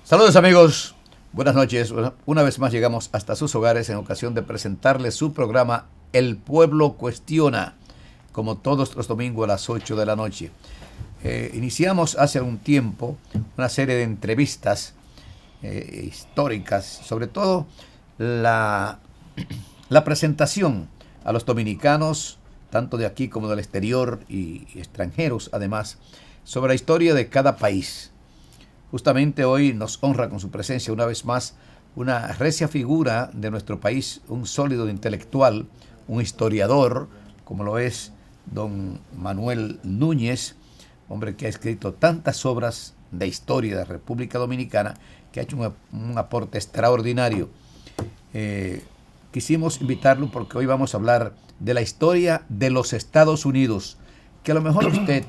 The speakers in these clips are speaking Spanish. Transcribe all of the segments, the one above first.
Saludos amigos, buenas noches. Una vez más llegamos hasta sus hogares en ocasión de presentarles su programa El Pueblo Cuestiona, como todos los domingos a las 8 de la noche. Iniciamos hace algún tiempo una serie de entrevistas históricas, sobre todo la presentación a los dominicanos, tanto de aquí como del exterior y extranjeros además, sobre la historia de cada país. Justamente hoy nos honra con su presencia una vez más una recia figura de nuestro país, un sólido intelectual, un historiador, como lo es don Manuel Núñez, hombre que ha escrito tantas obras de historia de la República Dominicana, que ha hecho un aporte extraordinario. Quisimos invitarlo porque hoy vamos a hablar de la historia de los Estados Unidos, que a lo mejor usted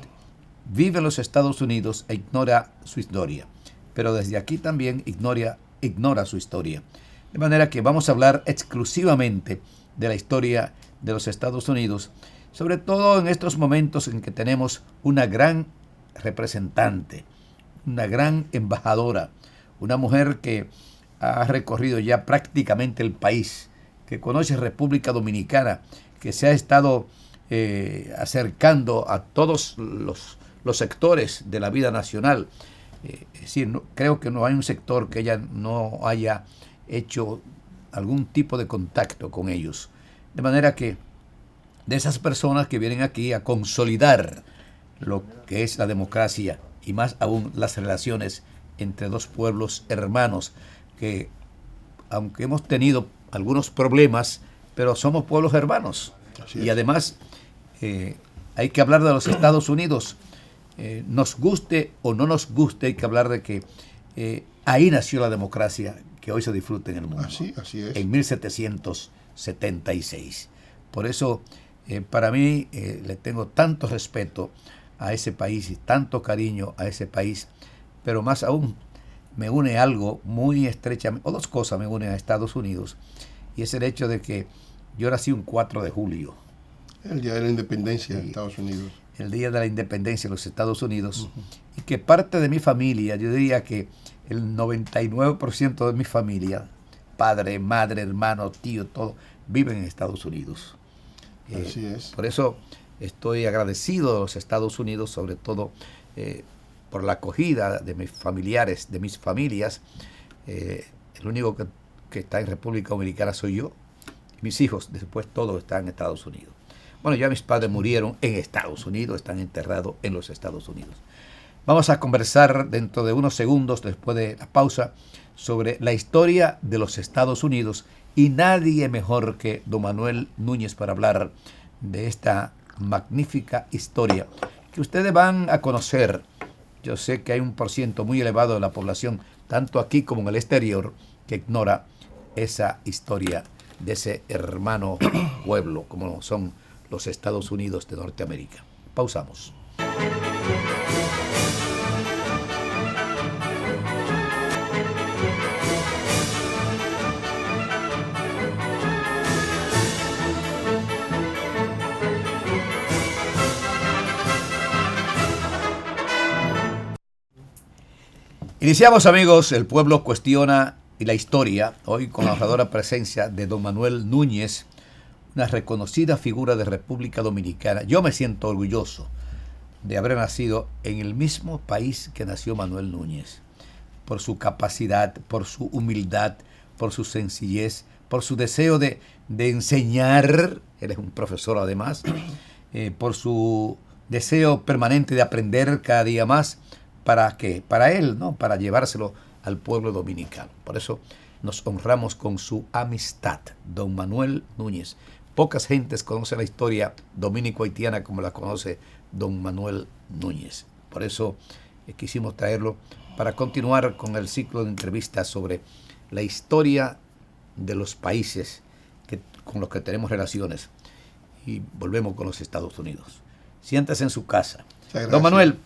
vive en los Estados Unidos e ignora su historia, pero desde aquí también ignora su historia. De manera que vamos a hablar exclusivamente de la historia de los Estados Unidos, sobre todo en estos momentos en que tenemos una gran representante, una gran embajadora, una mujer que ha recorrido ya prácticamente el país, que conoce República Dominicana, que se ha estado acercando a todos los sectores de la vida nacional. Es decir, creo que no hay un sector que ella no haya hecho algún tipo de contacto con ellos. De manera que de esas personas que vienen aquí a consolidar lo que es la democracia y más aún las relaciones entre dos pueblos hermanos, que aunque hemos tenido algunos problemas, pero somos pueblos hermanos. Y además hay que hablar de los Estados Unidos. Nos guste o no nos guste, hay que hablar de que ahí nació la democracia que hoy se disfruta en el mundo. Así es. En 1776. Por eso, para mí, le tengo tanto respeto a ese país y tanto cariño a ese país, pero más aún me une algo muy estrechamente, o dos cosas me unen a Estados Unidos, y es el hecho de que yo nací un 4 de julio. El día de la independencia de Estados Unidos. El día de la independencia de los Estados Unidos, y que parte de mi familia, yo diría que el 99% de mi familia, padre, madre, hermano, tío, todo, viven en Estados Unidos. Así es. Por eso estoy agradecido a los Estados Unidos, sobre todo por la acogida de mis familiares, de mis familias. El único que está en República Dominicana soy yo. Mis hijos, después todos están en Estados Unidos. Bueno, ya mis padres murieron en Estados Unidos, están enterrados en los Estados Unidos. Vamos a conversar dentro de unos segundos, después de la pausa, sobre la historia de los Estados Unidos, y nadie mejor que don Manuel Núñez para hablar de esta magnífica historia que ustedes van a conocer. Yo sé que hay un porciento muy elevado de la población, tanto aquí como en el exterior, que ignora esa historia de ese hermano pueblo, como son los Estados Unidos de Norteamérica. Pausamos. Iniciamos, amigos, El Pueblo Cuestiona y la historia, hoy con la honradora presencia de don Manuel Núñez, una reconocida figura de República Dominicana. Yo me siento orgulloso de haber nacido en el mismo país que nació Manuel Núñez, por su capacidad, por su humildad, por su sencillez, por su deseo de enseñar, él es un profesor además, por su deseo permanente de aprender cada día más. ¿Para qué? Para él, ¿no? Para llevárselo al pueblo dominicano. Por eso nos honramos con su amistad, don Manuel Núñez. Pocas gentes conocen la historia dominico-haitiana como la conoce don Manuel Núñez. Por eso quisimos traerlo para continuar con el ciclo de entrevistas sobre la historia de los países con los que tenemos relaciones. Y volvemos con los Estados Unidos. Siéntese en su casa. Don Manuel,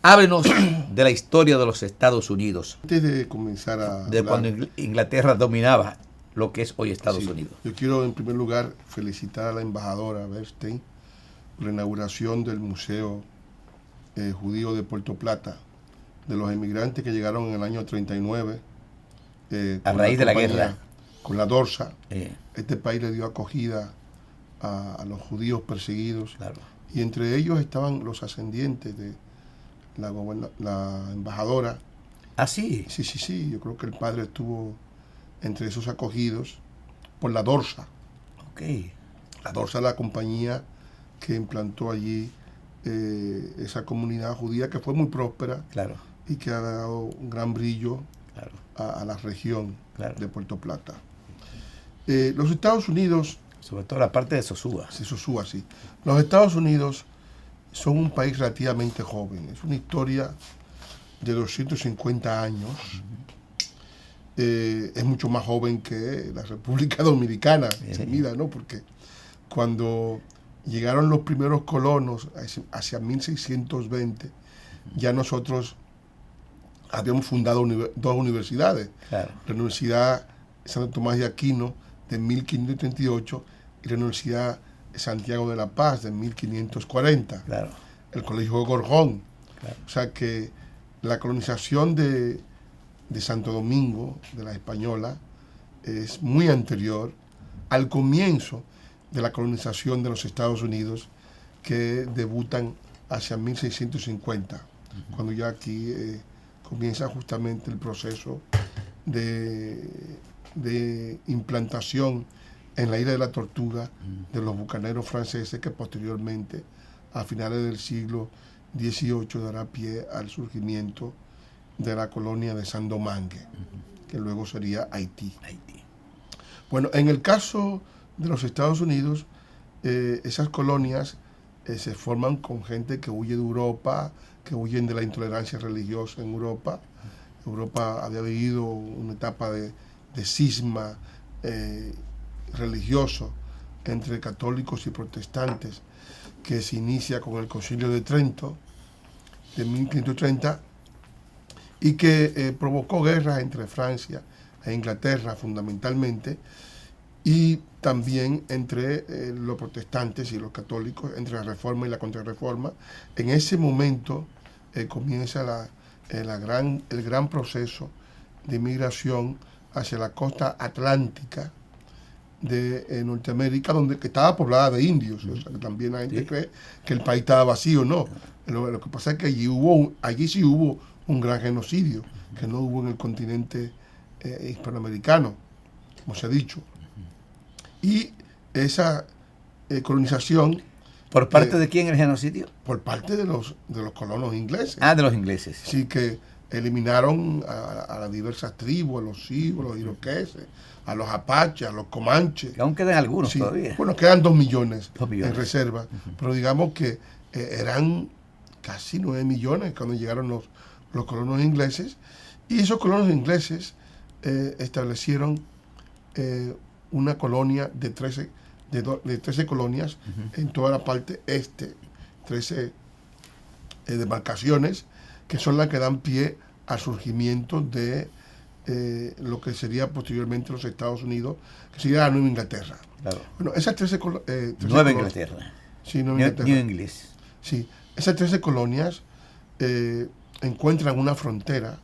háblenos de la historia de los Estados Unidos. Antes de comenzar de cuando Inglaterra dominaba lo que es hoy Estados Unidos. Yo quiero en primer lugar felicitar a la embajadora Bernstein por la inauguración del Museo Judío de Puerto Plata, de los emigrantes que llegaron en el año 39. A raíz de la guerra. Con la Dorsa. Este país le dio acogida a los judíos perseguidos. Claro. Y entre ellos estaban los ascendientes de la embajadora. ¿Ah, sí? Sí. Yo creo que el padre estuvo entre esos acogidos por la Dorsa. Ok. La Dorsa es la compañía que implantó allí esa comunidad judía que fue muy próspera. Claro. Y que ha dado un gran brillo, claro, a la región, claro, de Puerto Plata. Los Estados Unidos... Sobre todo la parte de Sosúa. Sí, Sosúa, sí. Los Estados Unidos son un país relativamente joven. Es una historia de 250 años. Es mucho más joven que la República Dominicana, se mira, ¿no? Porque cuando llegaron los primeros colonos hacia 1620, ya nosotros habíamos fundado dos universidades. Claro. La Universidad Santo Tomás de Aquino de 1538 y la Universidad Santiago de la Paz de 1540. Claro. El Colegio Gorjón. Claro. O sea que la colonización de Santo Domingo, de la española, es muy anterior al comienzo de la colonización de los Estados Unidos, que debutan hacia 1650, cuando ya aquí comienza justamente el proceso de implantación en la isla de la Tortuga de los bucaneros franceses, que posteriormente, a finales del siglo XVIII, dará pie al surgimiento de la colonia de Saint-Domingue, que luego sería Haití. Bueno, en el caso de los Estados Unidos, esas colonias se forman con gente que huye de Europa, que huyen de la intolerancia religiosa en Europa. Europa había vivido una etapa de cisma religioso entre católicos y protestantes, que se inicia con el Concilio de Trento de 1530 y que provocó guerras entre Francia e Inglaterra fundamentalmente, y también entre los protestantes y los católicos, entre la Reforma y la Contrarreforma. En ese momento comienza el gran proceso de migración hacia la costa atlántica de Norteamérica, que estaba poblada de indios. O sea, que también la gente cree que el país estaba vacío. No, lo que pasa es que allí sí hubo un gran genocidio, que no hubo en el continente hispanoamericano, como se ha dicho. Y esa colonización... ¿Por parte de quién el genocidio? Por parte de los colonos ingleses. Ah, de los ingleses. Sí, que eliminaron a las diversas tribus, a los Sioux, a los iroqueses, a los apaches, a los comanches. Que aún quedan algunos todavía. Bueno, quedan 2 millones, 2 millones en reserva, pero digamos que eran casi 9 millones cuando llegaron los colonos ingleses, y esos colonos ingleses establecieron una colonia de 13 colonias en toda la parte este, 13 demarcaciones, que son las que dan pie al surgimiento de lo que sería posteriormente los Estados Unidos, que sería la Nueva Inglaterra. Claro. Bueno, esas 13 Nueva Inglaterra. Sí, Nueva Inglaterra. New English. Sí, esas 13 colonias encuentran una frontera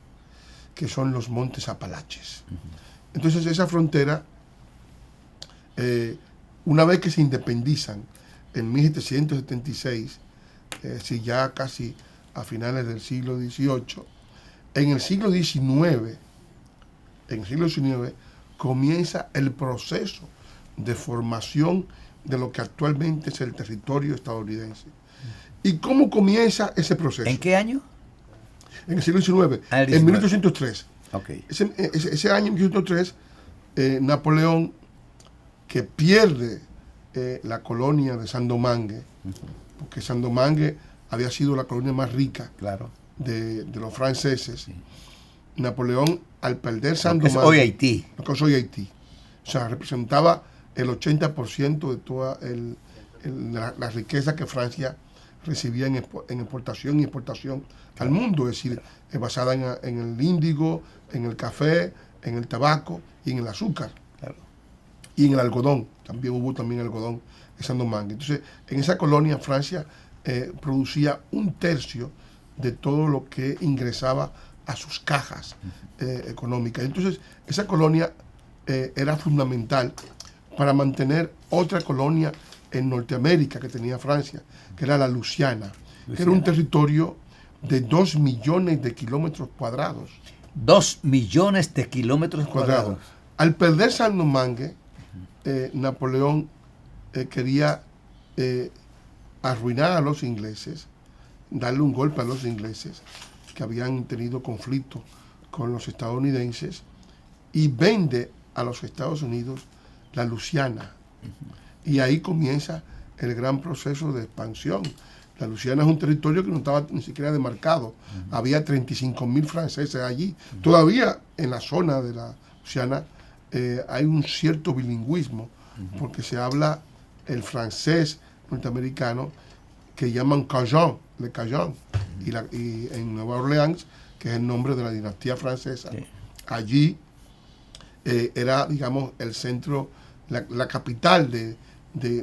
que son los Montes Apalaches. Entonces esa frontera, una vez que se independizan en 1776, si ya casi a finales del siglo XVIII, en el siglo XIX comienza el proceso de formación de lo que actualmente es el territorio estadounidense. ¿Y cómo comienza ese proceso? ¿En qué año? En el siglo XIX, en 1803. Okay. Ese año, en 1803, Napoleón, que pierde la colonia de Saint-Domingue, porque Saint-Domingue había sido la colonia más rica, claro, de los franceses. Sí. Napoleón, al perder Saint-Domingue... Lo que es hoy Haití. Lo que es hoy Haití. O sea, representaba el 80% de toda la riqueza que Francia recibía en exportación y exportación al mundo, es decir, basada en el índigo, en el café, en el tabaco y en el azúcar. Claro. Y en el algodón, hubo algodón en Saint-Domingue. Entonces, en esa colonia Francia producía 1/3 de todo lo que ingresaba a sus cajas económicas. Entonces, esa colonia era fundamental para mantener otra colonia en Norteamérica que tenía Francia, que era la Luisiana, que era un territorio de 2 millones de kilómetros cuadrados. 2 millones de kilómetros cuadrados. Al perder Saint-Domingue, Napoleón quería arruinar a los ingleses, darle un golpe a los ingleses que habían tenido conflicto con los estadounidenses, y vende a los Estados Unidos la Luisiana. Y ahí comienza el gran proceso de expansión. La Luisiana es un territorio que no estaba ni siquiera demarcado. Había 35.000 franceses allí. Todavía en la zona de la Luisiana hay un cierto bilingüismo, porque se habla el francés norteamericano que llaman Cajun, Le Cajun, y en Nueva Orleans, que es el nombre de la dinastía francesa, allí era, digamos, el centro, la capital de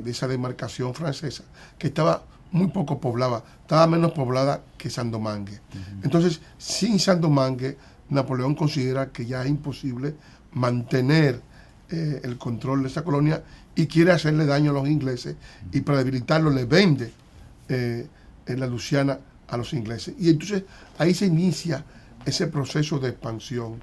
esa demarcación francesa, que estaba muy poco poblada, estaba menos poblada que Saint-Domingue. Entonces, sin Saint-Domingue, Napoleón considera que ya es imposible mantener el control de esa colonia y quiere hacerle daño a los ingleses, y para debilitarlo le vende la Luisiana a los ingleses. Y entonces ahí se inicia ese proceso de expansión.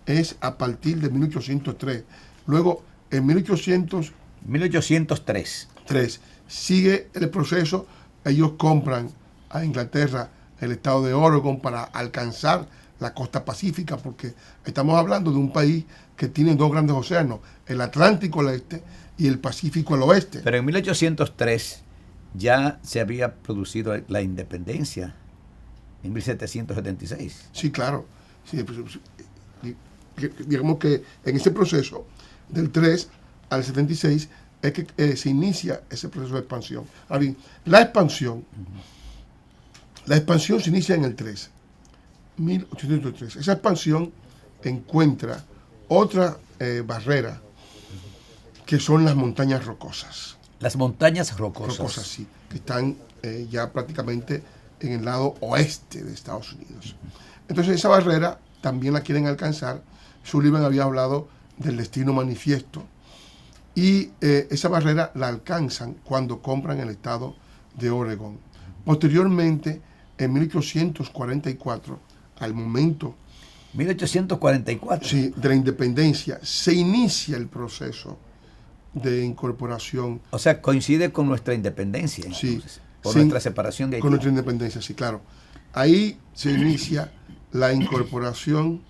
Es a partir de 1803. Luego, en 1803 sigue el proceso. Ellos compran a Inglaterra el estado de Oregon para alcanzar la costa pacífica, porque estamos hablando de un país que tiene 2 grandes océanos, el Atlántico al este y el Pacífico al oeste. Pero en 1803 ya se había producido la independencia, en 1776. Sí, claro. Sí, digamos que en ese proceso, del 3 al 76, es que se inicia ese proceso de expansión. Ahora bien, la expansión se inicia en el 1803. Esa expansión encuentra otra barrera, que son las montañas rocosas. Las montañas rocosas. Rocosas, sí, que están ya prácticamente en el lado oeste de Estados Unidos. Entonces esa barrera también la quieren alcanzar. Sullivan había hablado del destino manifiesto, y esa barrera la alcanzan cuando compran el estado de Oregon. Posteriormente, en 1844, al momento 1844. Sí, de la independencia, se inicia el proceso de incorporación. O sea, coincide con nuestra independencia, entonces, con nuestra separación de Haití. Con nuestra independencia, sí, claro. Ahí se inicia la incorporación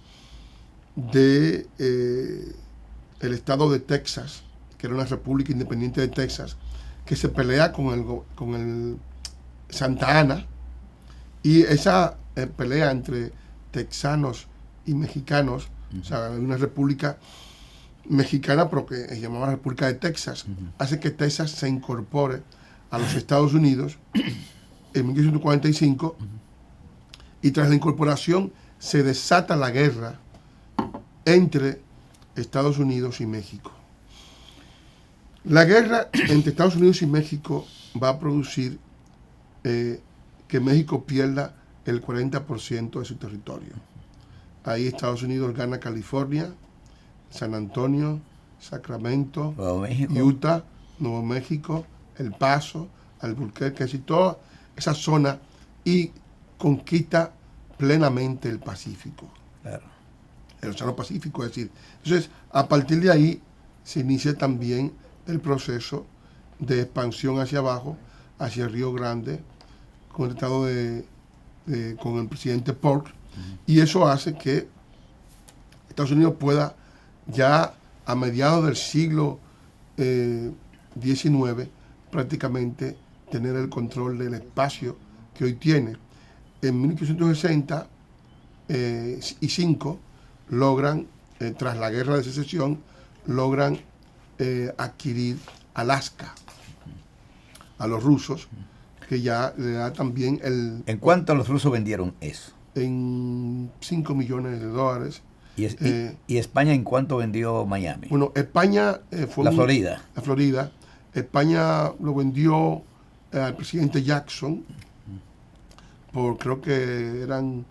de el estado de Texas, que era una república independiente de Texas, que se pelea con el Santa Ana, y esa pelea entre texanos y mexicanos, o sea, una república mexicana, pero que se llamaba República de Texas, hace que Texas se incorpore a los Estados Unidos en 1845, y tras la incorporación se desata la guerra entre Estados Unidos y México. La guerra entre Estados Unidos y México va a producir que México pierda el 40% de su territorio. Ahí Estados Unidos gana California, San Antonio, Sacramento, Utah, Nuevo México, El Paso, Albuquerque, y toda esa zona, y conquista plenamente el Pacífico. Claro. El Océano Pacífico, es decir. Entonces, a partir de ahí se inicia también el proceso de expansión hacia abajo, hacia el Río Grande, con el estado con el presidente Polk, y eso hace que Estados Unidos pueda ya a mediados del siglo XIX prácticamente tener el control del espacio que hoy tiene. En 1860 y 5 logran, tras la guerra de secesión, logran adquirir Alaska a los rusos, que ya le da también el... ¿En cuánto los rusos vendieron eso? En $5 millones. ¿Y España en cuánto vendió Miami? Bueno, España fue... La Florida. La Florida. España lo vendió al presidente Jackson creo que eran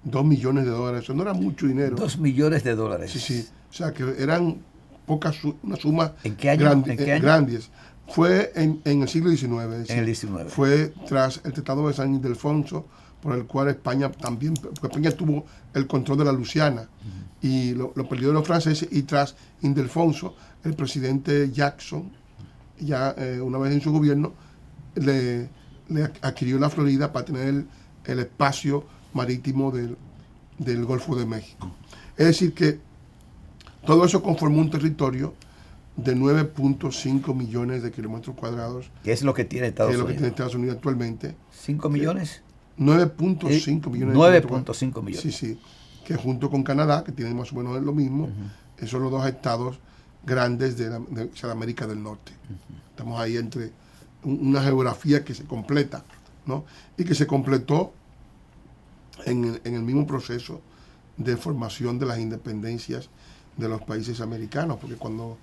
$2 millones, eso no era mucho dinero. $2 millones. Sí, sí, o sea que eran una suma ¿En qué año? Grandes. Fue en el siglo XIX. En el XIX. Fue tras el Tratado de San Ildefonso, por el cual España también, porque España tuvo el control de la Luisiana y lo perdió de los franceses, y tras Ildefonso, el presidente Jackson, ya una vez en su gobierno, le adquirió la Florida para tener el espacio marítimo del Golfo de México. Es decir que todo eso conformó un territorio de 9.5 millones de kilómetros cuadrados. ¿Qué es lo que tiene Estados Unidos? Que es lo que tiene Estados Unidos actualmente. ¿5 millones? 9.5 millones. 9.5 millones. Sí, sí. Que junto con Canadá, que tienen más o menos lo mismo, son los dos estados grandes de América del Norte. Estamos ahí entre una geografía que se completa, ¿no? Y que se completó en el mismo proceso de formación de las independencias de los países americanos, porque cuando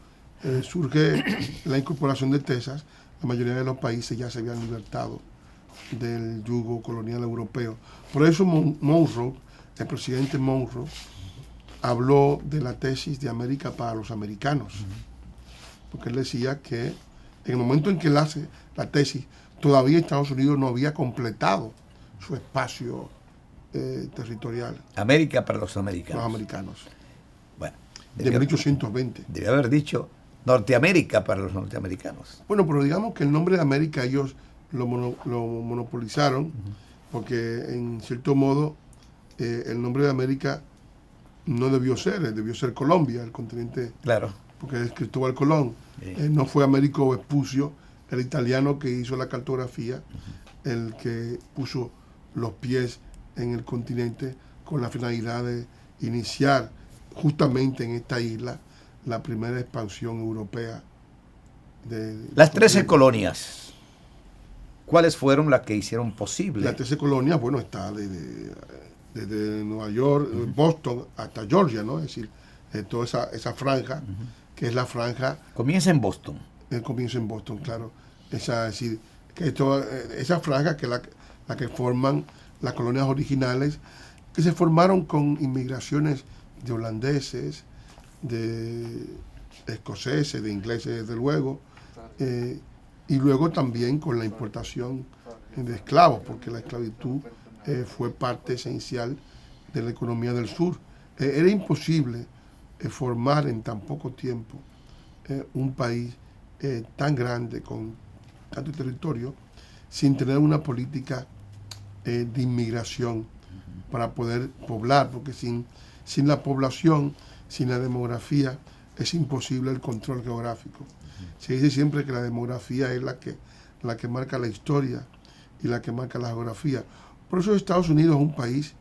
surge la incorporación de Texas, la mayoría de los países ya se habían libertado del yugo colonial europeo. Por eso Monroe, el presidente Monroe, habló de la tesis de América para los americanos, porque él decía que en el momento en que él hace la tesis, todavía Estados Unidos no había completado su espacio territorial. América para los americanos. Los americanos. Bueno, de 1820. Debe haber dicho Norteamérica para los norteamericanos. Bueno, pero digamos que el nombre de América ellos lo monopolizaron, porque en cierto modo el nombre de América no debió ser Colombia, el continente. Claro. Porque es Cristóbal Colón. Sí. No fue Américo Vespucio, el italiano que hizo la cartografía, el que puso los pies en el continente con la finalidad de iniciar justamente en esta isla la primera expansión europea. Las 13 colonias, ¿cuáles fueron las que hicieron posible? Las 13 colonias, bueno, está desde Nueva York, Boston, hasta Georgia, ¿no? Es decir, toda esa franja, que es la franja... Comienza en Boston. Comienza en Boston, claro. Es decir, que esa franja que la que forman las colonias originales, que se formaron con inmigraciones de holandeses, de escoceses, de ingleses, desde luego, y luego también con la importación de esclavos, porque la esclavitud fue parte esencial de la economía del sur. Era imposible formar en tan poco tiempo un país tan grande, con tanto territorio, sin tener una política de inmigración para poder poblar, porque sin la población, sin la demografía, es imposible el control geográfico. Se dice siempre que la demografía es la que marca la historia y la que marca la geografía. Por eso Estados Unidos es un país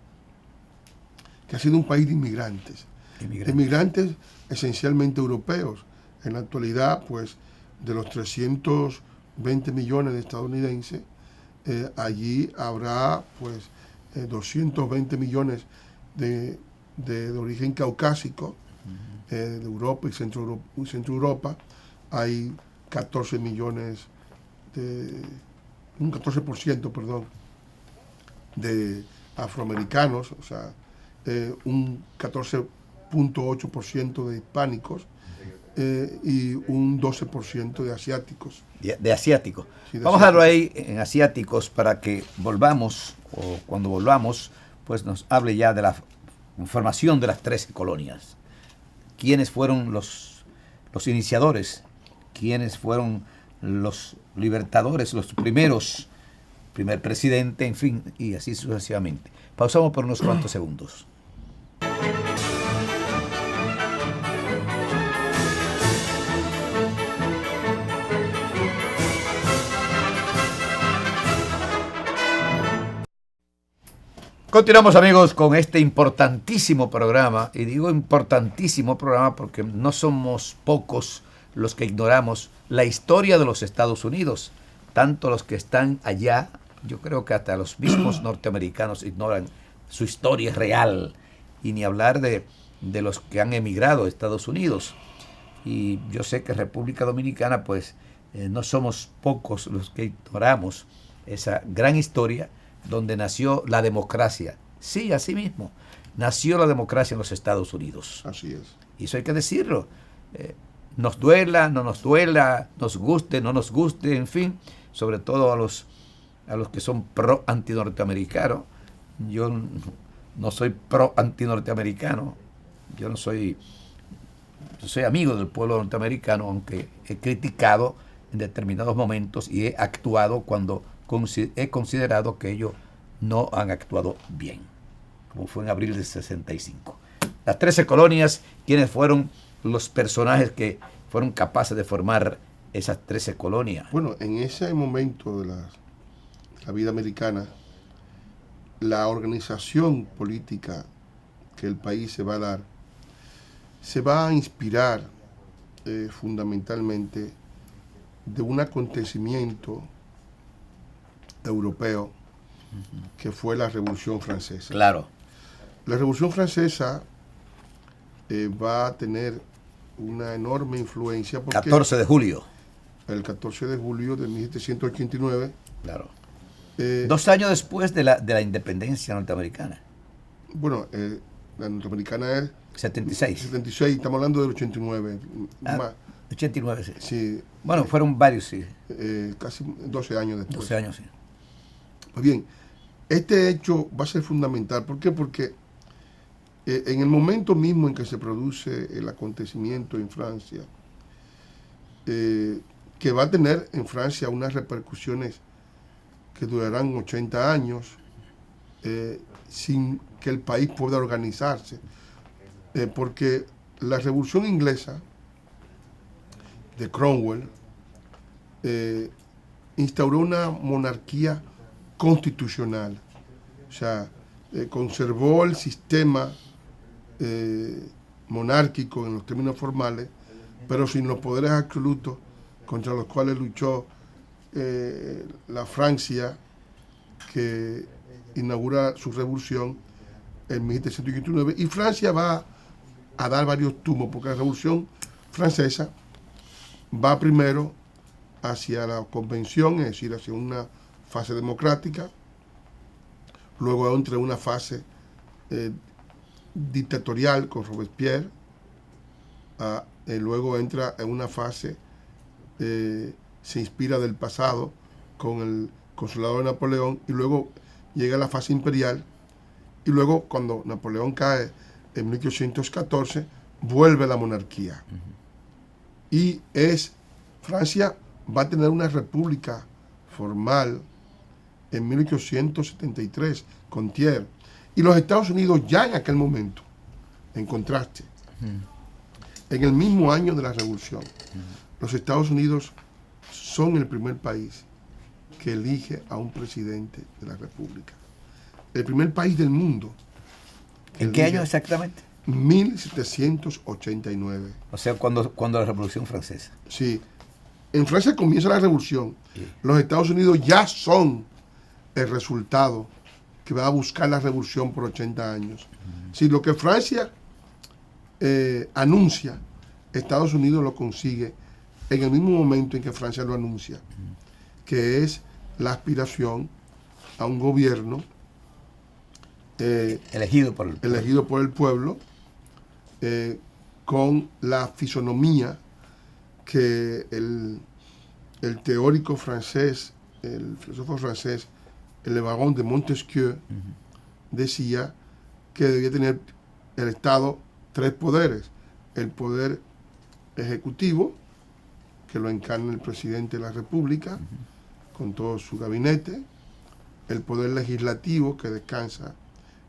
que ha sido un país de inmigrantes. Inmigrantes esencialmente europeos. En la actualidad, pues, de los 320 millones de estadounidenses, allí habrá, pues, 220 millones de origen caucásico, de Europa y Centro Europa. Hay 14 millones un 14%, perdón, de afroamericanos, o sea, un 14.8% de hispánicos y un 12% de asiáticos. De asiáticos. Sí, vamos a darlo ahí en asiáticos para que volvamos, o cuando volvamos, pues nos hable ya de la formación de las 13 colonias. ¿Quiénes fueron los iniciadores? ¿Quiénes fueron los libertadores, los primer presidente, en fin, y así sucesivamente? Pausamos por unos cuantos segundos. Continuamos, amigos, con este importantísimo programa, y digo importantísimo programa porque no somos pocos los que ignoramos la historia de los Estados Unidos, tanto los que están allá, yo creo que hasta los mismos norteamericanos ignoran su historia real, y ni hablar de los que han emigrado a Estados Unidos. Y yo sé que República Dominicana, pues no somos pocos los que ignoramos esa gran historia donde nació la democracia. Sí, así mismo. Nació la democracia en los Estados Unidos. Así es. Y eso hay que decirlo. Nos duela, no nos duela, nos guste, no nos guste, en fin, sobre todo a los que son pro antinorteamericanos. Yo no soy pro antinorteamericano. Yo soy amigo del pueblo norteamericano, aunque he criticado en determinados momentos y he actuado cuando he considerado que ellos no han actuado bien, como fue en abril del 65. Las 13 colonias, ¿quiénes fueron los personajes que fueron capaces de formar esas 13 colonias? Bueno, en ese momento de la vida americana, la organización política que el país se va a dar se va a inspirar fundamentalmente de un acontecimiento europeo que fue la Revolución Francesa. Claro. La Revolución Francesa va a tener una enorme influencia porque 14 de julio. el 14 de julio de 1789. Claro. 2 años después de la independencia norteamericana. Bueno, la norteamericana es 76. 76, estamos hablando del 89. 89, sí. Sí. Bueno, fueron varios, sí. Casi 12 años después. 12 años, sí. Pues bien, este hecho va a ser fundamental. ¿Por qué? Porque en el momento mismo en que se produce el acontecimiento en Francia, que va a tener en Francia unas repercusiones que durarán 80 años, sin que el país pueda organizarse, porque la Revolución Inglesa de Cromwell instauró una monarquía constitucional, o sea, conservó el sistema monárquico en los términos formales, pero sin los poderes absolutos contra los cuales luchó la Francia que inaugura su revolución en 1789, y Francia va a dar varios tumbos, porque la Revolución Francesa va primero hacia la convención, es decir, hacia una fase democrática, luego entra en una fase dictatorial con Robespierre, luego entra en una fase, se inspira del pasado con el consulado de Napoleón, y luego llega a la fase imperial, y luego cuando Napoleón cae en 1814, vuelve la monarquía. Y Francia va a tener una república formal en 1873 con Thiers, y los Estados Unidos ya en aquel momento, en contraste, en el mismo año de la revolución, los Estados Unidos son el primer país que elige a un presidente de la república, el primer país del mundo. ¿En qué año exactamente? 1789. O sea, cuando la Revolución Francesa. Sí. En Francia comienza la revolución. Sí. Los Estados Unidos ya son el resultado que va a buscar la revolución por 80 años. Si lo que Francia anuncia, Estados Unidos lo consigue en el mismo momento en que Francia lo anuncia, que es la aspiración a un gobierno elegido por el pueblo, con la fisonomía que el teórico francés, el filósofo francés, Le Baron de Montesquieu, decía que debía tener el Estado 3 poderes: el poder ejecutivo, que lo encarna el presidente de la República, con todo su gabinete; el poder legislativo, que descansa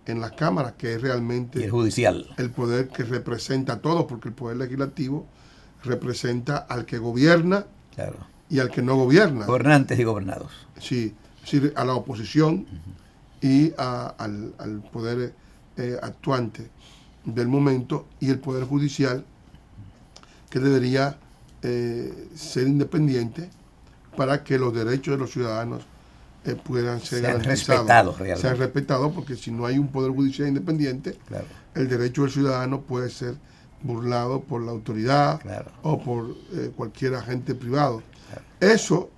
en las cámaras, que es realmente y el judicial, el poder que representa a todos, porque el poder legislativo representa al que gobierna, claro, y al que no gobierna. Gobernantes y gobernados. Sí, es decir, a la oposición y al poder actuante del momento, y el poder judicial, que debería ser independiente para que los derechos de los ciudadanos puedan ser garantizados, sean respetados, porque si no hay un poder judicial independiente, claro, el derecho del ciudadano puede ser burlado por la autoridad, claro, o por cualquier agente privado. Claro. Eso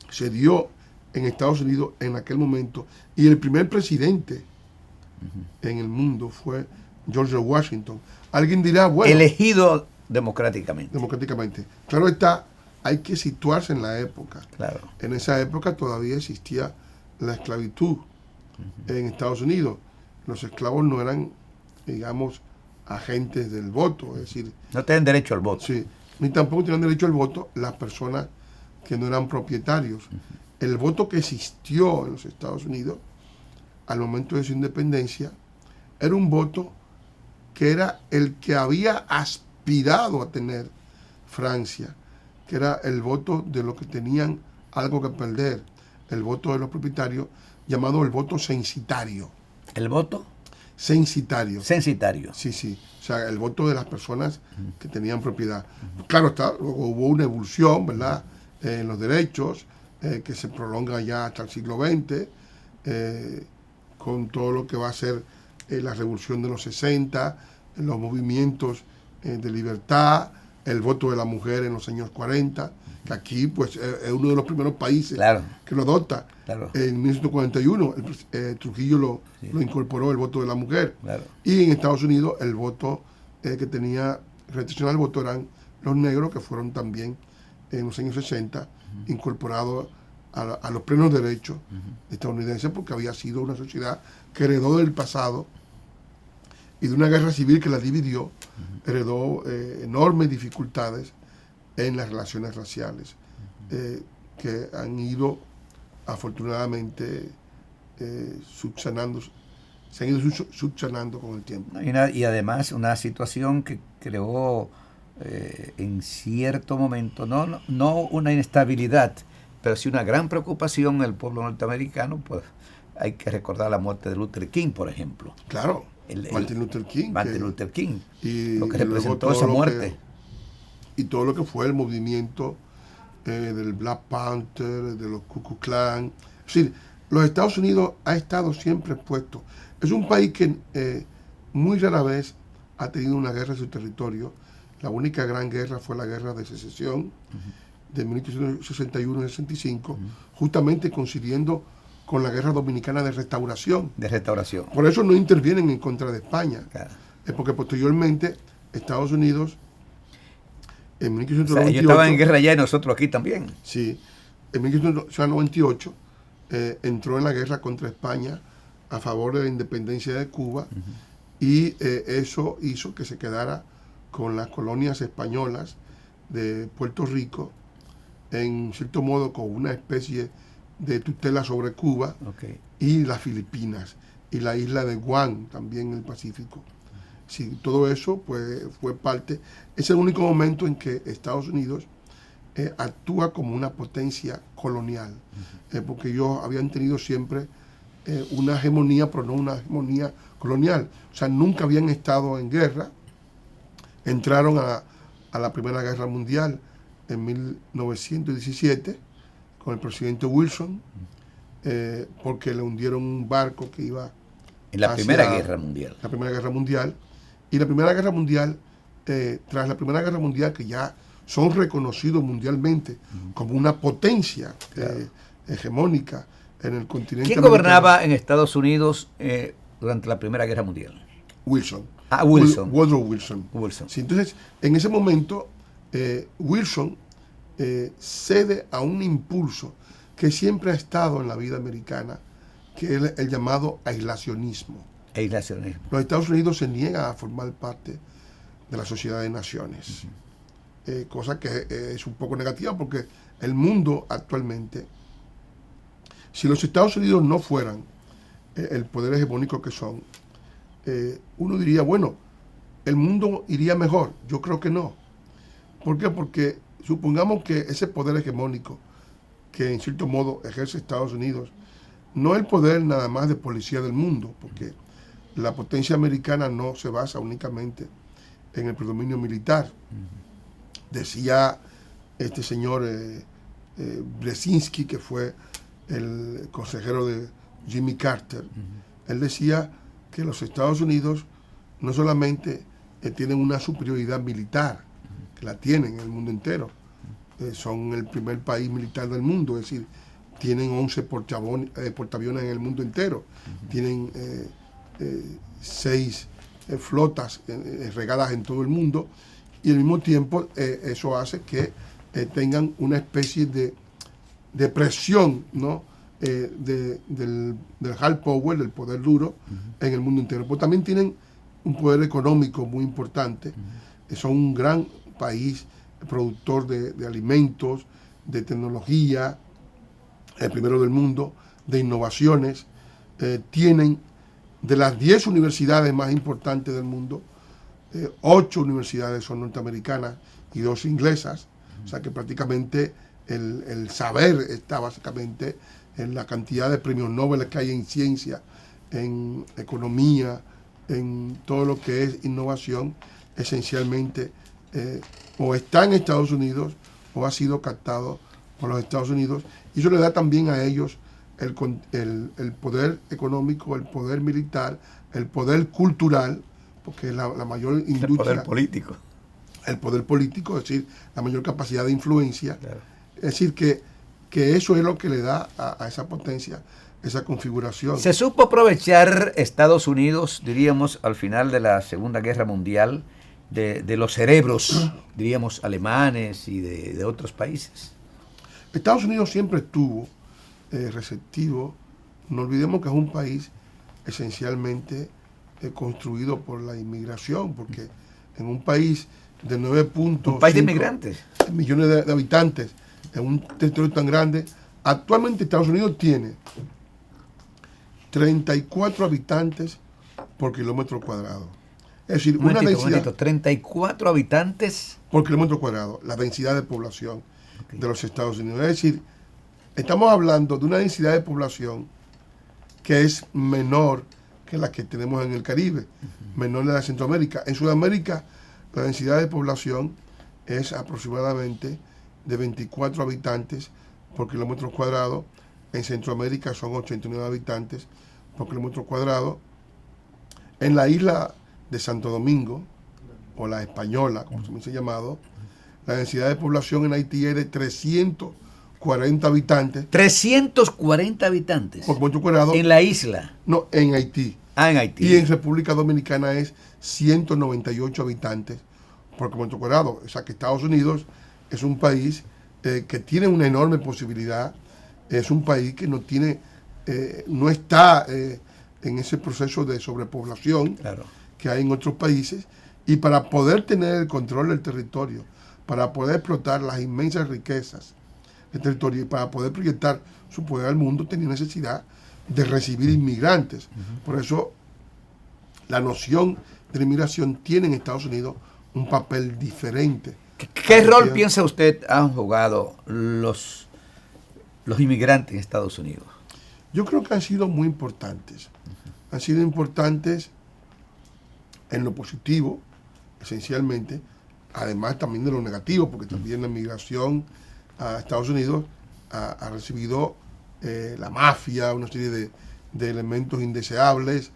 se dio en Estados Unidos en aquel momento. Y el primer presidente en el mundo fue George Washington. Alguien dirá, bueno, elegido democráticamente. Democráticamente. Claro está, hay que situarse en la época. Claro. En esa época todavía existía la esclavitud en Estados Unidos. Los esclavos no eran, digamos, agentes del voto, es decir, no tienen derecho al voto. Sí, ni tampoco tenían derecho al voto las personas que no eran propietarios. El voto que existió en los Estados Unidos al momento de su independencia era un voto que era el que había aspirado a tener Francia, que era el voto de los que tenían algo que perder, el voto de los propietarios, llamado el voto censitario. ¿El voto? Censitario. Censitario. Sí, sí. O sea, el voto de las personas que tenían propiedad. Claro está, luego hubo una evolución, ¿verdad?, en los derechos, que se prolonga ya hasta el siglo XX, con todo lo que va a ser la revolución de los 60, los movimientos de libertad, el voto de la mujer en los años 40, que aquí pues es uno de los primeros países que lo adopta. Claro. En 1941 Trujillo lo incorporó, el voto de la mujer. Claro. Y en Estados Unidos el voto que tenía restricción al voto eran los negros, que fueron también en los años 60 incorporados a los plenos derechos estadounidenses, porque había sido una sociedad que heredó del pasado y de una guerra civil que la dividió, heredó enormes dificultades en las relaciones raciales, que han ido afortunadamente subsanando, se han ido subsanando con el tiempo. Y además una situación que creó en cierto momento, no una inestabilidad, pero sí una gran preocupación en el pueblo norteamericano. Pues hay que recordar la muerte de Luther King, por ejemplo. Claro, Martin Luther King. Y lo que representó esa muerte. Y todo lo que fue el movimiento del Black Panther, de los Ku Klux Klan. Es decir, los Estados Unidos ha estado siempre expuesto. Es un país que muy rara vez ha tenido una guerra en su territorio. La única gran guerra fue la guerra de secesión de 1861-65, justamente coincidiendo con la guerra dominicana de restauración. Por eso no intervienen en contra de España. Claro. Es porque posteriormente Estados Unidos, en 1898... O sea, ellos estaban en guerra ya y nosotros aquí también. Sí. En 1898 entró en la guerra contra España a favor de la independencia de Cuba, y eso hizo que se quedara con las colonias españolas de Puerto Rico, en cierto modo con una especie de tutela sobre Cuba, y las Filipinas, y la isla de Guam, también en el Pacífico. Sí, todo eso pues fue parte. Es el único momento en que Estados Unidos actúa como una potencia colonial, porque ellos habían tenido siempre una hegemonía, pero no una hegemonía colonial. O sea, nunca habían estado en guerra. Entraron a la Primera Guerra Mundial en 1917 con el presidente Wilson, porque le hundieron un barco que iba en la Primera Guerra Mundial. La Primera Guerra Mundial. Y la Primera Guerra Mundial, tras la Primera Guerra Mundial, que ya son reconocidos mundialmente como una potencia hegemónica en el continente. ¿Quién gobernaba en Estados Unidos durante la Primera Guerra Mundial? Wilson. Wilson. Woodrow Wilson. Sí, entonces, en ese momento, Wilson cede a un impulso que siempre ha estado en la vida americana, que es el llamado aislacionismo. Los Estados Unidos se niegan a formar parte de la Sociedad de Naciones, cosa que es un poco negativa, porque el mundo actualmente, si los Estados Unidos no fueran el poder hegemónico que son, uno diría, bueno, el mundo iría mejor. Yo creo que no. ¿Por qué? Porque supongamos que ese poder hegemónico que en cierto modo ejerce Estados Unidos no es el poder nada más de policía del mundo, porque la potencia americana no se basa únicamente en el predominio militar. Decía este señor Brzezinski, que fue el consejero de Jimmy Carter, él decía que los Estados Unidos no solamente tienen una superioridad militar, que la tienen en el mundo entero, son el primer país militar del mundo, es decir, tienen 11 portaaviones en el mundo entero, tienen 6 flotas regadas en todo el mundo, y al mismo tiempo eso hace que tengan una especie de presión, ¿no? del hard power, del poder duro en el mundo entero. Pues también tienen un poder económico muy importante, son un gran país productor de alimentos, de tecnología, el primero del mundo, de innovaciones. Tienen de las 10 universidades más importantes del mundo, 8 universidades son norteamericanas y 2 inglesas, o sea que prácticamente el saber está básicamente en la cantidad de premios Nobel que hay en ciencia, en economía, en todo lo que es innovación, esencialmente o está en Estados Unidos o ha sido captado por los Estados Unidos, y eso le da también a ellos el poder económico, el poder militar, el poder cultural, porque es la mayor industria. El poder político. El poder político, es decir, la mayor capacidad de influencia. Claro. Es decir, que eso es lo que le da a esa potencia, esa configuración. Se supo aprovechar Estados Unidos, diríamos, al final de la Segunda Guerra Mundial, de los cerebros, diríamos, alemanes y de otros países. Estados Unidos siempre estuvo receptivo. No olvidemos que es un país esencialmente construido por la inmigración, porque en un país de 9.5 un país de inmigrantes, millones de habitantes, en un territorio tan grande, actualmente Estados Unidos tiene 34 habitantes por kilómetro cuadrado. Es decir, una densidad... 34 habitantes por kilómetro cuadrado, la densidad de población de los Estados Unidos. Es decir, estamos hablando de una densidad de población que es menor que la que tenemos en el Caribe, menor de la Centroamérica. En Sudamérica, la densidad de población es aproximadamente de 24 habitantes por kilómetro cuadrado. En Centroamérica son 89 habitantes por kilómetro cuadrado. En la isla de Santo Domingo, o la Española, como se me ha llamado, la densidad de población en Haití es de 340 habitantes. 340 habitantes. Por kilómetro cuadrado. En la isla. No, en Haití. En Haití. Y en República Dominicana es 198 habitantes por kilómetro cuadrado. O sea que Estados Unidos es un país que tiene una enorme posibilidad. Es un país que no tiene, no está en ese proceso de sobrepoblación, claro, que hay en otros países. Y para poder tener el control del territorio, para poder explotar las inmensas riquezas del territorio y para poder proyectar su poder al mundo, tenía necesidad de recibir inmigrantes. Por eso la noción de la inmigración tiene en Estados Unidos un papel diferente. ¿Qué rol piensa usted han jugado los inmigrantes en Estados Unidos? Yo creo que han sido muy importantes. Han sido importantes en lo positivo, esencialmente, además también de lo negativo, porque también la inmigración a Estados Unidos ha recibido la mafia, una serie de elementos indeseables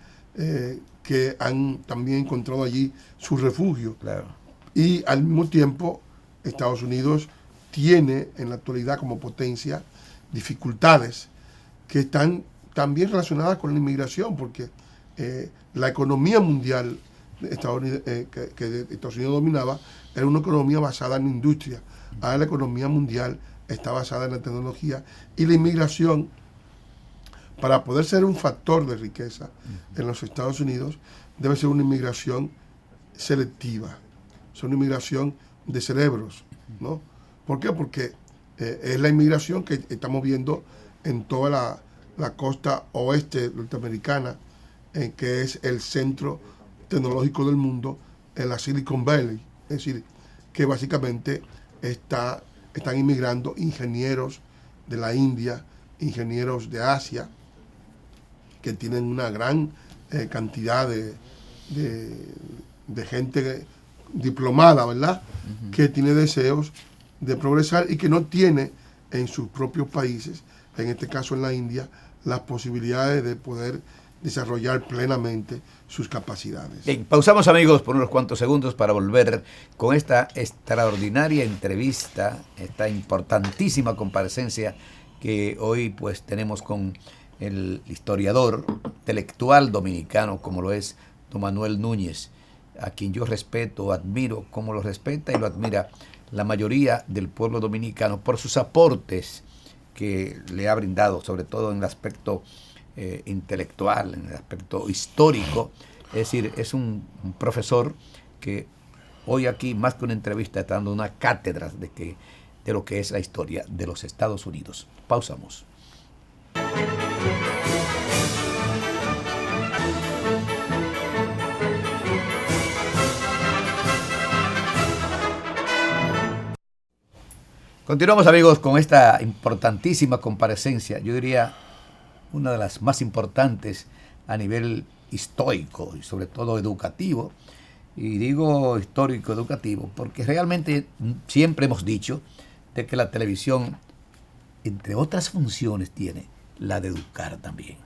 que han también encontrado allí su refugio. Claro. Y al mismo tiempo, Estados Unidos tiene en la actualidad como potencia dificultades que están también relacionadas con la inmigración, porque la economía mundial de Estados Unidos, que Estados Unidos dominaba era una economía basada en la industria. Ahora la economía mundial está basada en la tecnología, y la inmigración, para poder ser un factor de riqueza en los Estados Unidos, debe ser una inmigración selectiva, es una inmigración de cerebros, ¿no? ¿Por qué? Porque es la inmigración que estamos viendo en toda la costa oeste norteamericana, que es el centro tecnológico del mundo, en la Silicon Valley. Es decir, que básicamente están inmigrando ingenieros de la India, ingenieros de Asia, que tienen una gran cantidad de gente diplomada, ¿verdad? Que tiene deseos de progresar y que no tiene en sus propios países, en este caso en la India, las posibilidades de poder desarrollar plenamente sus capacidades. Bien, pausamos, amigos, por unos cuantos segundos para volver con esta extraordinaria entrevista, esta importantísima comparecencia que hoy pues tenemos con el historiador intelectual dominicano como lo es don Manuel Núñez, a quien yo respeto, admiro, como lo respeta y lo admira la mayoría del pueblo dominicano por sus aportes que le ha brindado, sobre todo en el aspecto intelectual, en el aspecto histórico. Es decir, es un profesor que hoy aquí, más que una entrevista, está dando una cátedra de lo que es la historia de los Estados Unidos. Pausamos. Continuamos, amigos, con esta importantísima comparecencia, yo diría una de las más importantes a nivel histórico y sobre todo educativo. Y digo histórico educativo porque realmente siempre hemos dicho de que la televisión, entre otras funciones, tiene la de educar también.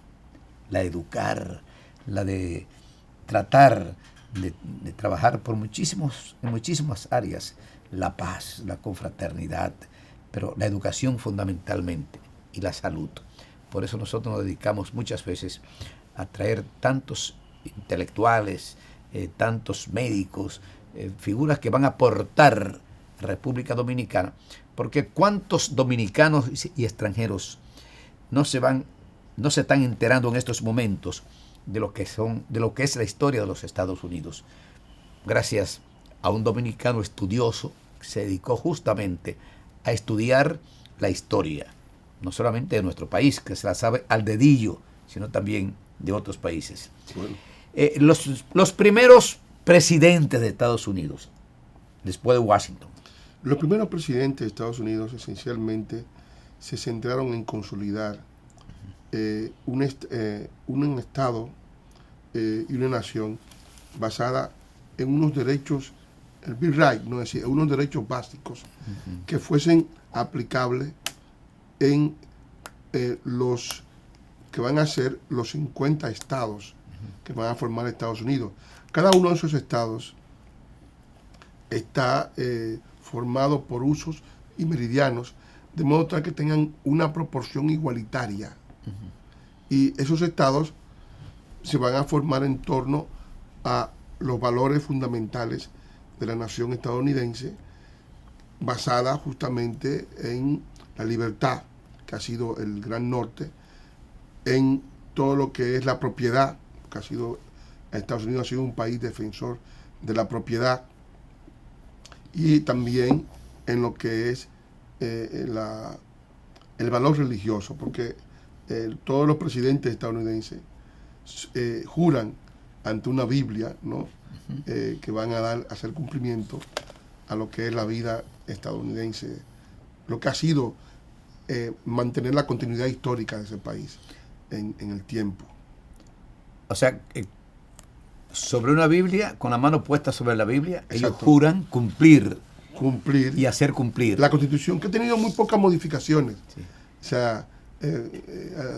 La de educar, la de tratar de trabajar por en muchísimas áreas, la paz, la confraternidad, pero la educación fundamentalmente y la salud. Por eso nosotros nos dedicamos muchas veces a traer tantos intelectuales, tantos médicos, figuras que van a aportar a República Dominicana, porque cuántos dominicanos y extranjeros no se están enterando en estos momentos de lo que es la historia de los Estados Unidos, gracias a un dominicano estudioso que se dedicó justamente a estudiar la historia, no solamente de nuestro país, que se la sabe al dedillo, sino también de otros países. Bueno. Los primeros presidentes de Estados Unidos, después de Washington. Los primeros presidentes de Estados Unidos esencialmente se centraron en consolidar un Estado y una nación basada en unos derechos, el Bill of Rights, no decir, unos derechos básicos que fuesen aplicables en los que van a ser los 50 estados que van a formar Estados Unidos. Cada uno de esos estados está formado por usos y meridianos, de modo tal que tengan una proporción igualitaria. Y esos estados se van a formar en torno a los valores fundamentales de la nación estadounidense, basada justamente en la libertad, que ha sido el gran norte, en todo lo que es la propiedad, que Estados Unidos ha sido un país defensor de la propiedad, y también en lo que es el valor religioso, porque todos los presidentes estadounidenses juran ante una Biblia, ¿no? Que van a hacer cumplimiento a lo que es la vida estadounidense, lo que ha sido mantener la continuidad histórica de ese país en el tiempo. O sea, sobre una Biblia, con la mano puesta sobre la Biblia, exacto, ellos juran cumplir y hacer cumplir la Constitución, que ha tenido muy pocas modificaciones. Sí. O sea,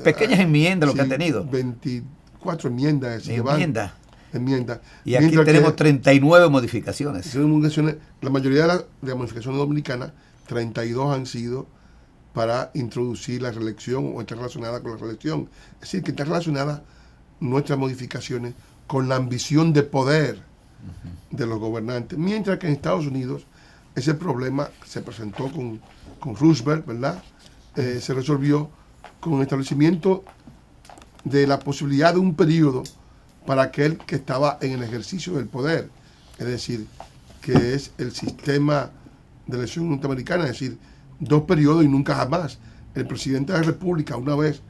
pequeñas enmiendas lo que ha tenido. 24 enmiendas. Enmiendas. Y aquí tenemos 39 modificaciones. La mayoría de las modificaciones dominicanas, 32 han sido para introducir la reelección o está relacionada con la reelección. Es decir, que está relacionada nuestras modificaciones con la ambición de poder de los gobernantes. Mientras que en Estados Unidos ese problema se presentó con Roosevelt, ¿verdad? Se resolvió con el establecimiento de la posibilidad de un periodo para aquel que estaba en el ejercicio del poder. Es decir, que es el sistema de elección norteamericana, es decir, 2 periodos y nunca jamás. El presidente de la República, una vez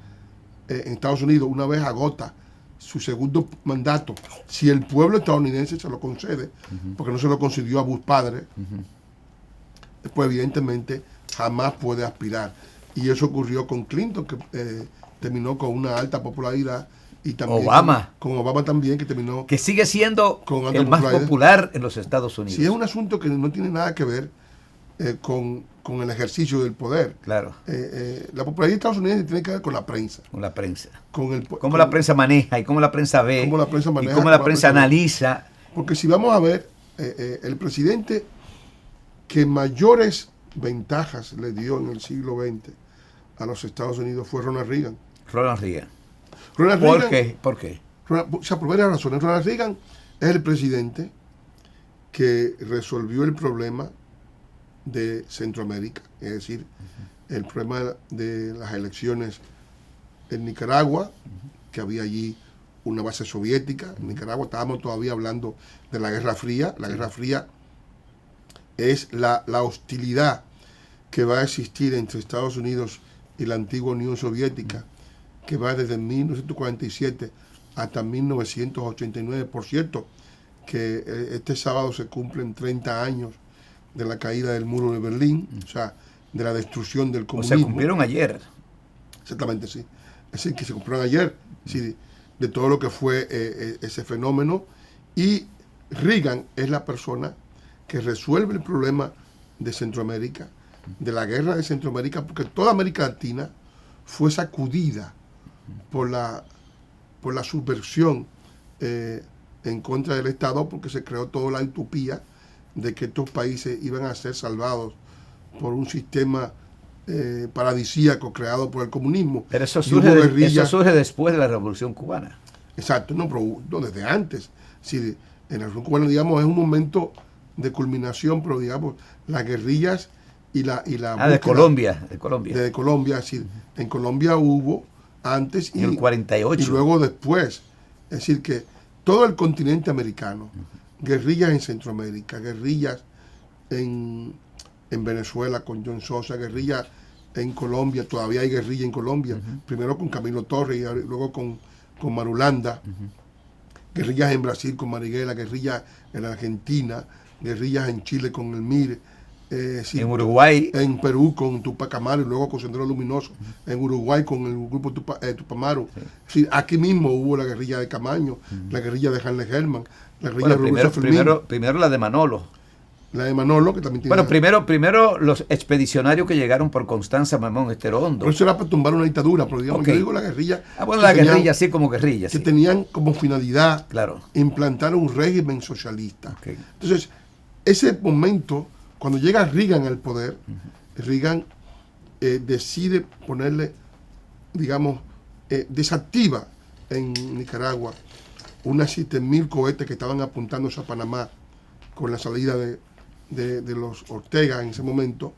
en Estados Unidos, una vez agota su segundo mandato, si el pueblo estadounidense se lo concede, porque no se lo concedió a Bush padre, pues evidentemente jamás puede aspirar. Y eso ocurrió con Clinton, que terminó con una alta popularidad, y también Obama. Con Obama también, que terminó... Que sigue siendo el más popular en los Estados Unidos. Sí, es un asunto que no tiene nada que ver con el ejercicio del poder. Claro. La popularidad de Estados Unidos tiene que ver con la prensa. Con la prensa. Cómo la prensa maneja y cómo la prensa ve. Cómo la prensa maneja. Y cómo la prensa analiza. Porque si vamos a ver, el presidente que mayores ventajas le dio en el siglo XX a los Estados Unidos fue Ronald Reagan. Ronald Reagan. Ronald ¿Por Reagan, qué? ¿Por qué? O sea, por varias razones. Ronald Reagan es el presidente que resolvió el problema de Centroamérica, es decir, el problema de las elecciones en Nicaragua, que había allí una base soviética. En Nicaragua estábamos todavía hablando de la Guerra Fría. La Guerra Fría es la hostilidad que va a existir entre Estados Unidos y la antigua Unión Soviética, que va desde 1947 hasta 1989. Por cierto, que este sábado se cumplen 30 años de la caída del muro de Berlín, o sea, de la destrucción del comunismo. Se cumplieron ayer. Exactamente, sí. Es decir, que se cumplieron ayer, sí, de todo lo que fue ese fenómeno. Y Reagan es la persona que resuelve el problema de Centroamérica, de la guerra de Centroamérica, porque toda América Latina fue sacudida por la subversión en contra del Estado, porque se creó toda la utopía de que estos países iban a ser salvados por un sistema paradisíaco creado por el comunismo. Pero eso surge después de la Revolución Cubana. Exacto, no, pero no, desde antes. Sí, en la Revolución Cubana, digamos, es un momento de culminación, pero digamos, las guerrillas y la de Colombia. De Colombia, es decir, en Colombia hubo antes en el 48. Y luego después. Es decir, que todo el continente americano, guerrillas en Centroamérica, guerrillas en Venezuela con John Sosa, guerrillas en Colombia, todavía hay guerrilla en Colombia, primero con Camilo Torres y luego con Marulanda, guerrillas en Brasil con Marighella, guerrillas en Argentina, guerrillas en Chile con el MIR, en Uruguay, en Perú con Tupac Amaru y luego con Sendero Luminoso, en Uruguay con el grupo Tupac Amaru. Sí, aquí mismo hubo la guerrilla de Camaño, la guerrilla de Hanley Herman, la guerrilla de primero la de Manolo. La de Manolo, que también tiene... Bueno, primero los expedicionarios que llegaron por Constanza, Mamón, Esterondo. Pero eso era para tumbar una dictadura, pero digamos, yo digo la guerrilla... la guerrilla, sí, como guerrilla. Que tenían como finalidad claro, implantar un régimen socialista. Okay. Entonces, ese momento, cuando llega Reagan al poder, Reagan decide ponerle, digamos, desactiva en Nicaragua unas 7.000 cohetes que estaban apuntándose a Panamá con la salida de los Ortega en ese momento,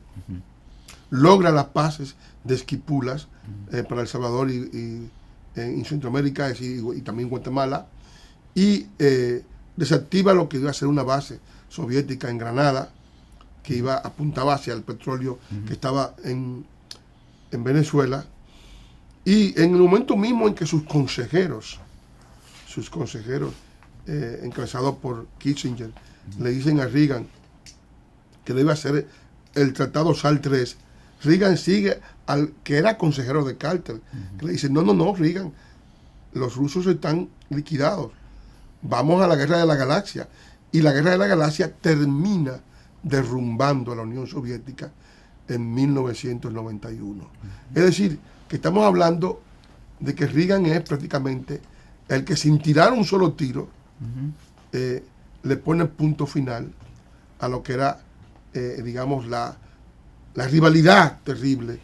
logra las paces de Esquipulas para El Salvador y en Centroamérica y también Guatemala, y desactiva lo que iba a ser una base soviética en Granada, que apuntaba hacia el petróleo que estaba en Venezuela, y en el momento mismo en que sus consejeros encabezados por Kissinger, le dicen a Reagan que debe hacer el Tratado SALT III, Reagan sigue al que era consejero de Carter, que le dice, no, Reagan, los rusos están liquidados, vamos a la guerra de la galaxia, y la guerra de la galaxia termina derrumbando a la Unión Soviética en 1991. Es decir, que estamos hablando de que Reagan es prácticamente el que sin tirar un solo tiro le pone punto final a lo que era, digamos, la rivalidad terrible.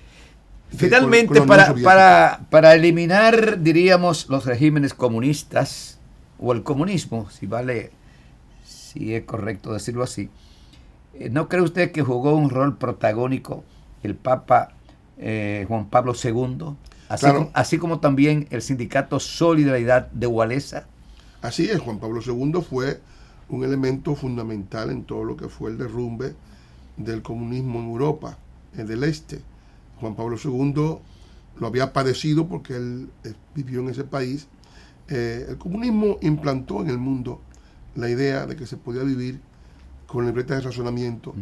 Finalmente, para eliminar, diríamos, los regímenes comunistas, o el comunismo, si es correcto decirlo así, ¿no cree usted que jugó un rol protagónico el Papa Juan Pablo II, así como también el sindicato Solidaridad de Wałęsa? Así es, Juan Pablo II fue un elemento fundamental en todo lo que fue el derrumbe del comunismo en Europa, del este. Juan Pablo II lo había padecido porque él vivió en ese país. El comunismo implantó en el mundo la idea de que se podía vivir con libertad de razonamiento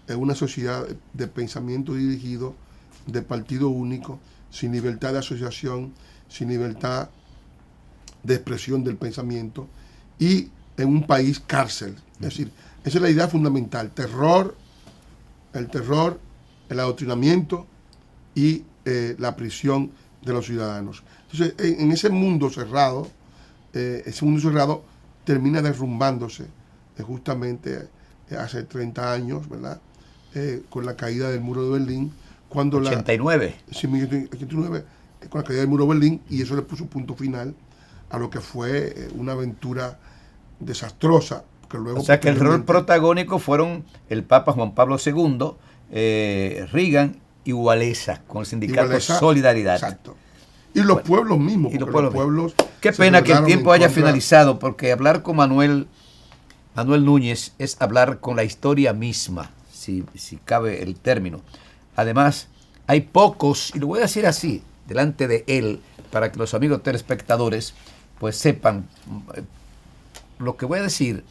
en una sociedad de pensamiento dirigido, de partido único, sin libertad de asociación, sin libertad de expresión del pensamiento, y en un país cárcel. Es decir, esa es la idea fundamental: el terror, el adoctrinamiento y la prisión de los ciudadanos. Entonces, en ese mundo cerrado termina derrumbándose justamente hace 30 años, ¿verdad? Con la caída del muro de Berlín, cuando 89. Sí, 1989, con la caída del muro de Berlín, y eso le puso punto final a lo que fue una aventura desastrosa. Que luego, o sea que el rol protagónico fueron el Papa Juan Pablo II, Reagan y Wałęsa, con el sindicato Solidaridad. Exacto. Y los pueblos mismos. Y los pueblos. Qué se pena que el rebelaron tiempo en haya contra. finalizado, porque hablar con Manuel Núñez es hablar con la historia misma, si cabe el término. Además, hay pocos, y lo voy a decir así, delante de él, para que los amigos telespectadores pues sepan lo que voy a decir.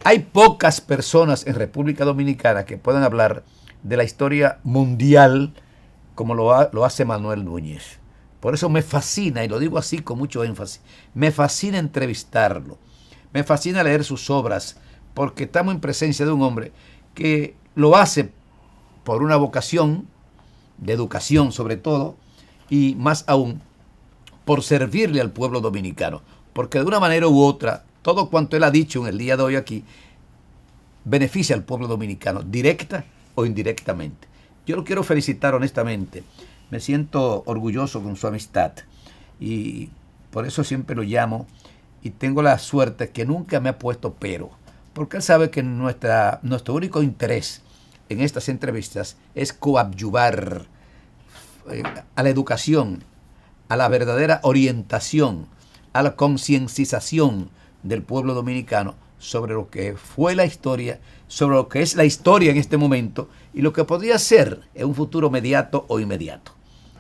Hay pocas personas en República Dominicana que puedan hablar de la historia mundial como lo hace Manuel Núñez. Por eso me fascina, y lo digo así con mucho énfasis, me fascina entrevistarlo, me fascina leer sus obras, porque estamos en presencia de un hombre que lo hace por una vocación de educación sobre todo, y más aún por servirle al pueblo dominicano, porque de una manera u otra, todo cuanto él ha dicho en el día de hoy aquí, beneficia al pueblo dominicano, directa o indirectamente. Yo lo quiero felicitar honestamente, me siento orgulloso con su amistad, y por eso siempre lo llamo, y tengo la suerte que nunca me ha puesto pero, porque él sabe que nuestro único interés en estas entrevistas es coadyuvar a la educación, a la verdadera orientación, a la concienciación del pueblo dominicano sobre lo que fue la historia, sobre lo que es la historia en este momento y lo que podría ser en un futuro mediato o inmediato.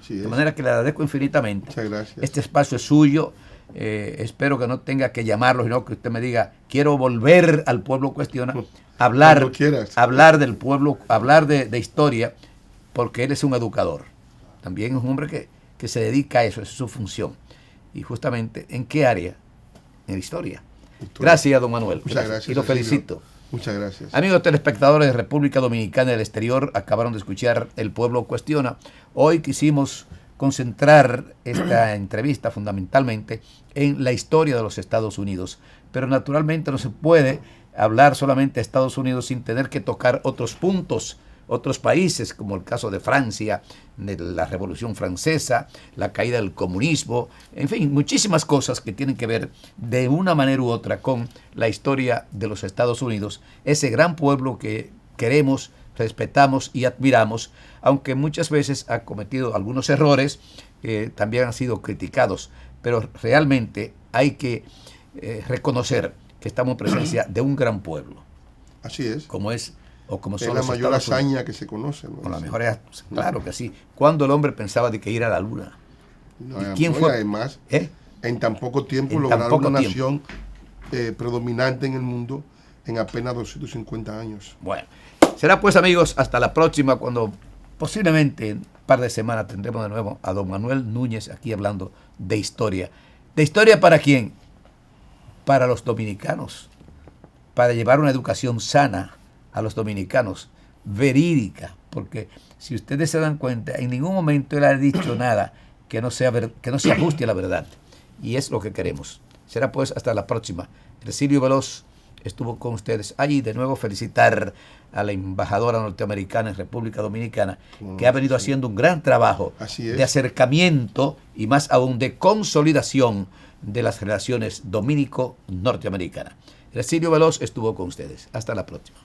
De manera que le agradezco infinitamente. Muchas gracias. Este espacio es suyo. Espero que no tenga que llamarlo, sino que usted me diga, quiero volver al pueblo cuestiona, hablar del pueblo, hablar de historia, porque él es un educador. También es un hombre que se dedica a eso, esa es su función. Y justamente, ¿en qué área? En la historia. Gracias, don Manuel. Muchas gracias. Y lo felicito. Muchas gracias. Amigos telespectadores de República Dominicana y del exterior, acabaron de escuchar El Pueblo Cuestiona. Hoy quisimos concentrar esta entrevista fundamentalmente en la historia de los Estados Unidos. Pero naturalmente no se puede hablar solamente de Estados Unidos sin tener que tocar otros puntos, otros países, como el caso de Francia, de la Revolución Francesa, la caída del comunismo, en fin, muchísimas cosas que tienen que ver de una manera u otra con la historia de los Estados Unidos, ese gran pueblo que queremos, respetamos y admiramos, aunque muchas veces ha cometido algunos errores que también han sido criticados, pero realmente hay que reconocer que estamos en presencia de un gran pueblo. Así es. Como es como es la mayor hazaña que se conoce, ¿no? Con la mejor, claro que sí. ¿Cuándo el hombre pensaba de que ir a la luna? No, ¿Y quién fue? Además, en tan poco tiempo lograron una nación predominante en el mundo en apenas 250 años. Bueno, será pues, amigos, hasta la próxima, cuando posiblemente en un par de semanas tendremos de nuevo a don Manuel Núñez aquí hablando de historia. ¿De historia para quién? Para los dominicanos, para llevar una educación sana a los dominicanos, verídica, porque si ustedes se dan cuenta, en ningún momento él ha dicho nada que no se ajuste a la verdad, y es lo que queremos. Será pues hasta la próxima. Ercilio Veloz estuvo con ustedes allí. De nuevo felicitar a la embajadora norteamericana en República Dominicana, que ha venido haciendo un gran trabajo de acercamiento y más aún de consolidación de las relaciones dominico-norteamericanas. Ercilio Veloz estuvo con ustedes. Hasta la próxima.